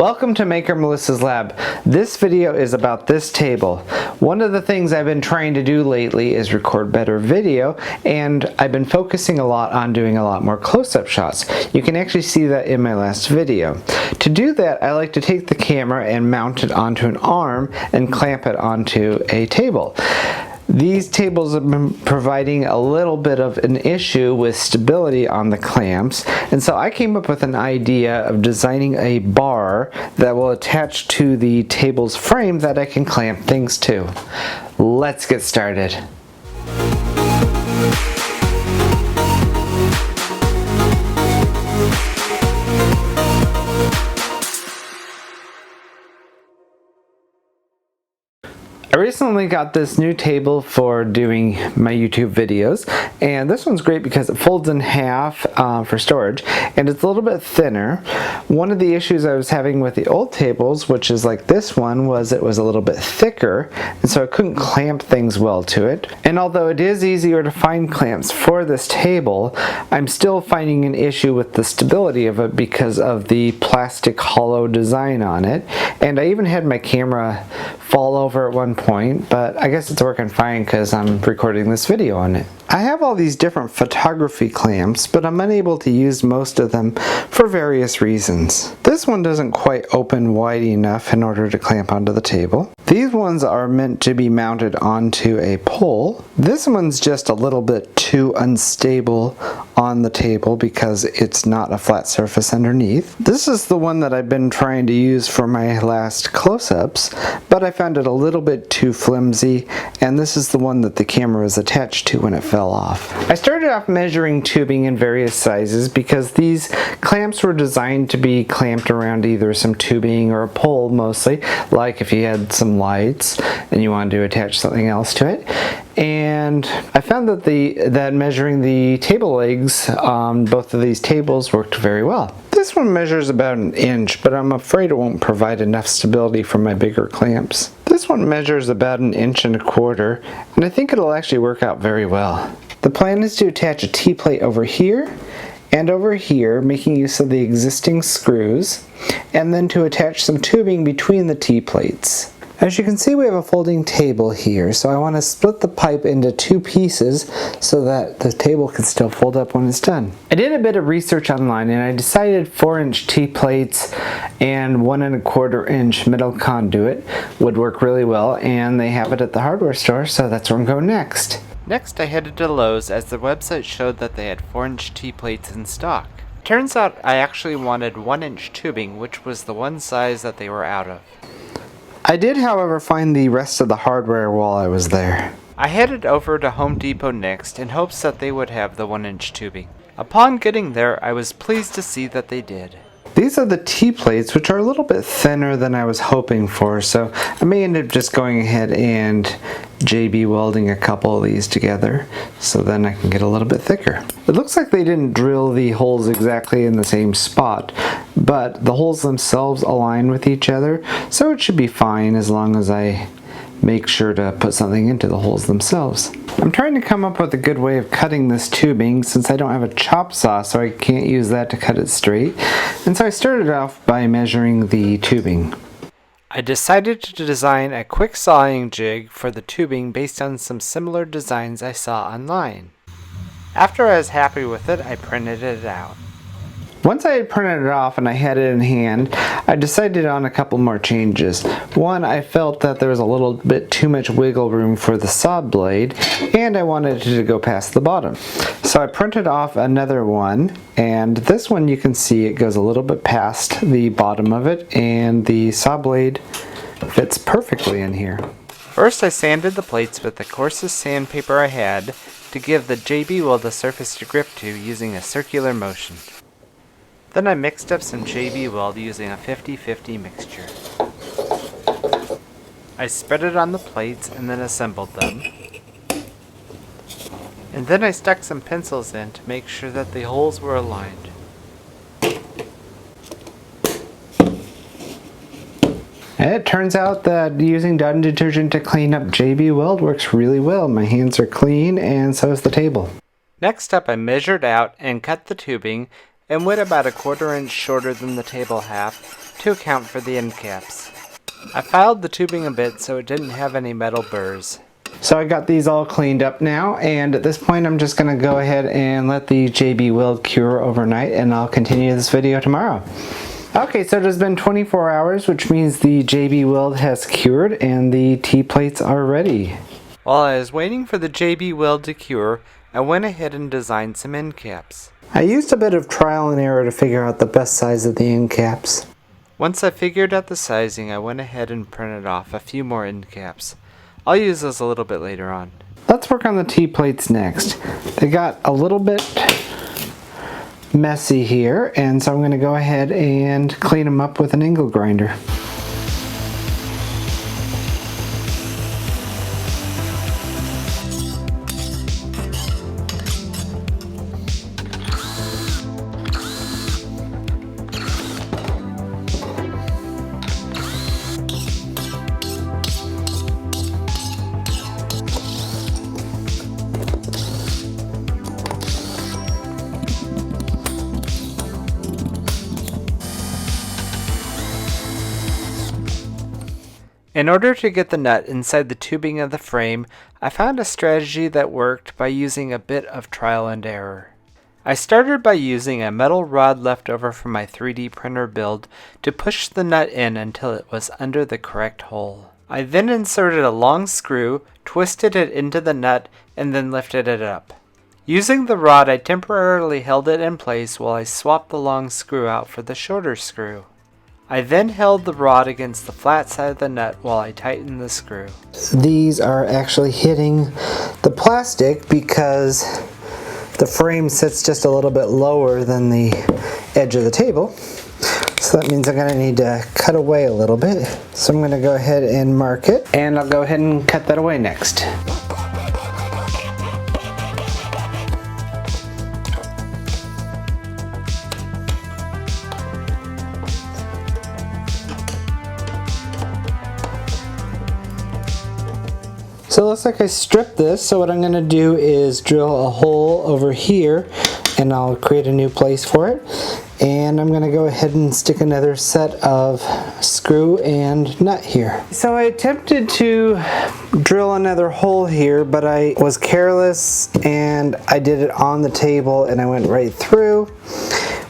Welcome to Maker Melissa's Lab. This video is about this table. One of the things I've been trying to do lately is record better video, and I've been focusing a lot on doing a lot more close-up shots. You can actually see that in my last video. To do that, I like to take the camera and mount it onto an arm and clamp it onto a table. These tables have been providing a little bit of an issue with stability on the clamps, and so I came up with an idea of designing a bar that will attach to the table's frame that I can clamp things to. Let's get started. I recently got this new table for doing my YouTube videos, and this one's great because it folds in half for storage, and it's a little bit thinner. One of the issues I was having with the old tables, which is like this one, was it was a little bit thicker, and so I couldn't clamp things well to it. And although it is easier to find clamps for this table, I'm still finding an issue with the stability of it because of the plastic hollow design on it. And I even had my camera fall over at one point, but I guess it's working fine because I'm recording this video on it. I have all these different photography clamps, but I'm unable to use most of them for various reasons. This one doesn't quite open wide enough in order to clamp onto the table. These ones are meant to be mounted onto a pole. This one's just a little bit too unstable on the table because it's not a flat surface underneath. This is the one that I've been trying to use for my last close-ups, but I found it a little bit too flimsy, and this is the one that the camera was attached to when it fell off. I started off measuring tubing in various sizes because these clamps were designed to be clamped around either some tubing or a pole mostly, like if you had some lights and you wanted to attach something else to it. And I found that measuring the table legs on both of these tables worked very well. This one measures about an inch, but I'm afraid it won't provide enough stability for my bigger clamps. This one measures about an inch and a quarter, and I think it'll actually work out very well. The plan is to attach a T-plate over here and over here, making use of the existing screws, and then to attach some tubing between the T-plates. As you can see, we have a folding table here, so I want to split the pipe into two pieces so that the table can still fold up when it's done. I did a bit of research online, and I decided 4-inch T-plates and 1 1/4 inch metal conduit would work really well, and they have it at the hardware store, so that's where I'm going next. Next, I headed to Lowe's as the website showed that they had 4-inch T-plates in stock. Turns out I actually wanted 1-inch tubing, which was the one size that they were out of. I did, however, find the rest of the hardware while I was there. I headed over to Home Depot next in hopes that they would have the 1-inch tubing. Upon getting there, I was pleased to see that they did. These are the T-plates, which are a little bit thinner than I was hoping for, so I may end up just going ahead and JB welding a couple of these together, so then I can get a little bit thicker. It looks like they didn't drill the holes exactly in the same spot, but the holes themselves align with each other, so it should be fine as long as I make sure to put something into the holes themselves. I'm trying to come up with a good way of cutting this tubing since I don't have a chop saw, so I can't use that to cut it straight, and so I started off by measuring the tubing. I decided to design a quick sawing jig for the tubing based on some similar designs I saw online. After I was happy with it, I printed it out. Once I had printed it off and I had it in hand, I decided on a couple more changes. One, I felt that there was a little bit too much wiggle room for the saw blade, and I wanted it to go past the bottom. So I printed off another one, and this one you can see it goes a little bit past the bottom of it, and the saw blade fits perfectly in here. First, I sanded the plates with the coarsest sandpaper I had to give the JB weld a surface to grip to using a circular motion. Then I mixed up some JB weld using a 50-50 mixture. I spread it on the plates and then assembled them. And then I stuck some pencils in to make sure that the holes were aligned. And it turns out that using Dawn detergent to clean up JB weld works really well. My hands are clean, and so is the table. Next up, I measured out and cut the tubing and went about 1/4 inch shorter than the table half to account for the end caps. I filed the tubing a bit so it didn't have any metal burrs. So I got these all cleaned up now, and at this point I'm just going to go ahead and let the JB weld cure overnight, and I'll continue this video tomorrow. Okay, so it has been 24 hours, which means the JB weld has cured and the T-plates are ready. While I was waiting for the JB weld to cure, I went ahead and designed some end caps. I used a bit of trial and error to figure out the best size of the end caps. Once I figured out the sizing, I went ahead and printed off a few more end caps. I'll use those a little bit later on. Let's work on the T-plates next. They got a little bit messy here, and so I'm going to go ahead and clean them up with an angle grinder. In order to get the nut inside the tubing of the frame, I found a strategy that worked by using a bit of trial and error. I started by using a metal rod left over from my 3D printer build to push the nut in until it was under the correct hole. I then inserted a long screw, twisted it into the nut, and then lifted it up. Using the rod, I temporarily held it in place while I swapped the long screw out for the shorter screw. I then held the rod against the flat side of the nut while I tightened the screw. These are actually hitting the plastic because the frame sits just a little bit lower than the edge of the table. So that means I'm going to need to cut away a little bit. So I'm going to go ahead and mark it, and I'll go ahead and cut that away next. So it looks like I stripped this, so what I'm going to do is drill a hole over here and I'll create a new place for it. And I'm going to go ahead and stick another set of screw and nut here. So I attempted to drill another hole here, but I was careless and I did it on the table and I went right through,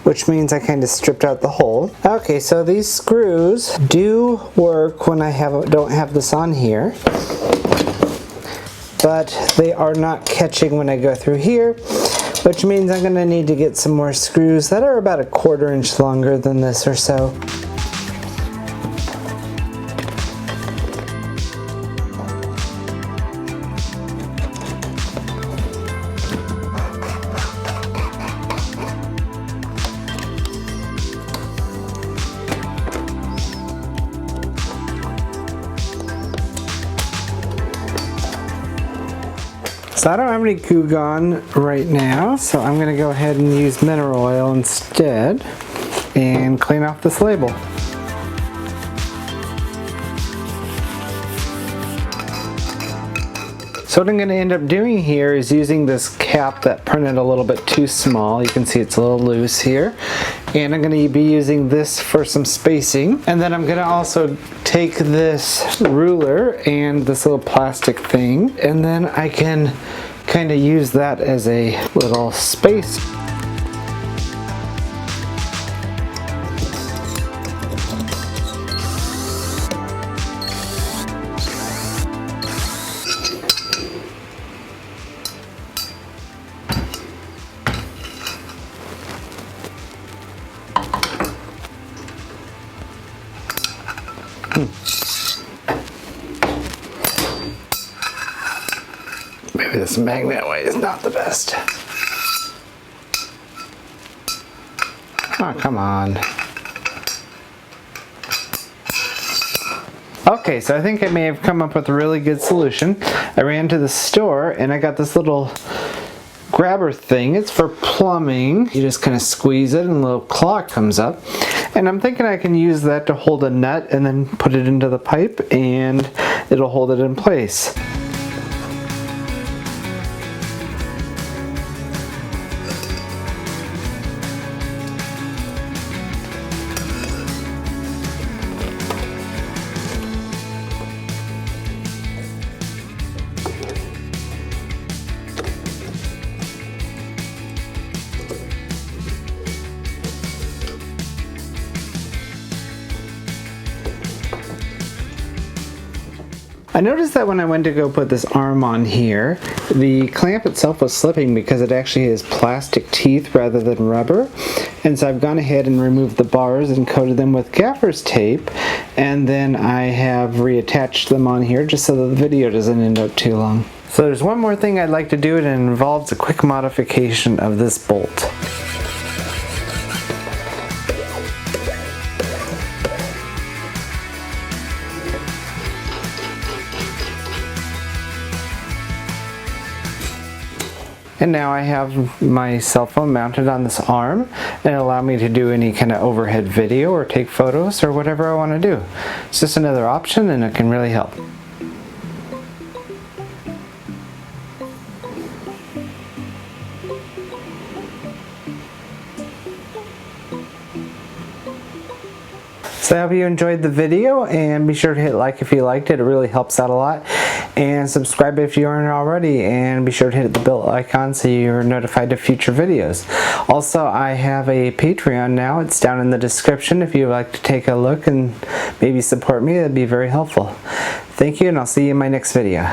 which means I kind of stripped out the hole. Okay, so these screws do work when I don't have this on here, but they are not catching when I go through here, which means I'm going to need to get some more screws that are about 1/4 inch longer than this or so. So I don't have any Goo Gone right now, so I'm going to go ahead and use mineral oil instead and clean off this label. So what I'm going to end up doing here is using this cap that printed a little bit too small. You can see it's a little loose here. And I'm going to be using this for some spacing. And then I'm going to also take this ruler and this little plastic thing, and then I can kind of use that as a little space. Maybe this magnet way is not the best. Oh, come on. Okay, so I think I may have come up with a really good solution. I ran to the store and I got this little grabber thing. It's for plumbing. You just kind of squeeze it and a little claw comes up. And I'm thinking I can use that to hold a nut and then put it into the pipe and it'll hold it in place. I noticed that when I went to go put this arm on here, the clamp itself was slipping because it actually has plastic teeth rather than rubber. And so I've gone ahead and removed the bars and coated them with gaffer's tape, and then I have reattached them on here just so that the video doesn't end up too long. So there's one more thing I'd like to do, and it involves a quick modification of this bolt. And now I have my cell phone mounted on this arm, and it'll allow me to do any kind of overhead video or take photos or whatever I want to do. It's just another option, and it can really help. So I hope you enjoyed the video, and be sure to hit like if you liked it. It really helps out a lot. And subscribe if you aren't already, and be sure to hit the bell icon so you're notified of future videos. Also, I have a Patreon now. It's down in the description if you'd like to take a look and maybe support me. That'd be very helpful. Thank you, and I'll see you in my next video.